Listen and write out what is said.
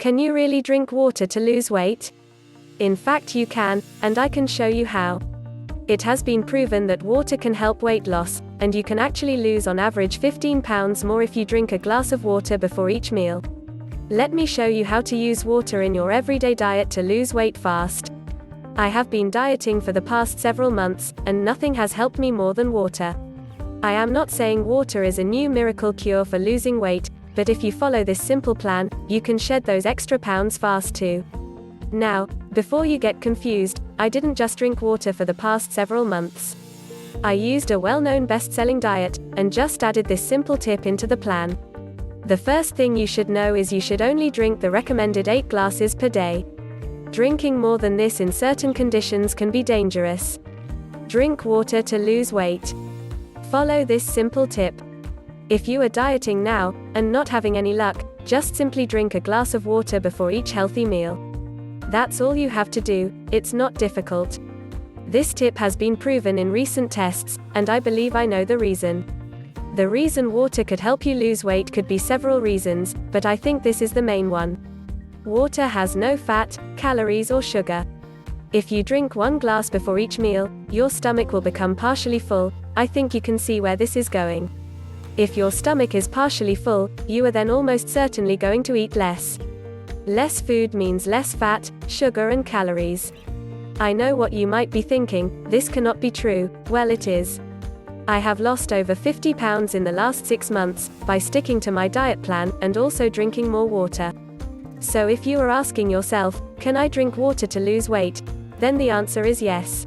Can you really drink water to lose weight? In fact you can, and I can show you how. It has been proven that water can help weight loss, and you can actually lose on average 15 pounds more if you drink a glass of water before each meal. Let me show you how to use water in your everyday diet to lose weight fast. I have been dieting for the past several months, and nothing has helped me more than water. I am not saying water is a new miracle cure for losing weight, but if you follow this simple plan, you can shed those extra pounds fast too. Now, before you get confused, I didn't just drink water for the past several months. I used a well-known best-selling diet, and just added this simple tip into the plan. The first thing you should know is you should only drink the recommended 8 glasses per day. Drinking more than this in certain conditions can be dangerous. Drink water to lose weight. Follow this simple tip. If you are dieting now, and not having any luck, just simply drink a glass of water before each healthy meal. That's all you have to do, it's not difficult. This tip has been proven in recent tests, and I believe I know the reason. The reason water could help you lose weight could be several reasons, but I think this is the main one. Water has no fat, calories or sugar. If you drink 1 glass before each meal, your stomach will become partially full. I think you can see where this is going. If your stomach is partially full, you are then almost certainly going to eat less. Less food means less fat, sugar and calories. I know what you might be thinking, this cannot be true. Well, it is. I have lost over 50 pounds in the last 6 months, by sticking to my diet plan, and also drinking more water. So if you are asking yourself, can I drink water to lose weight? Then the answer is yes.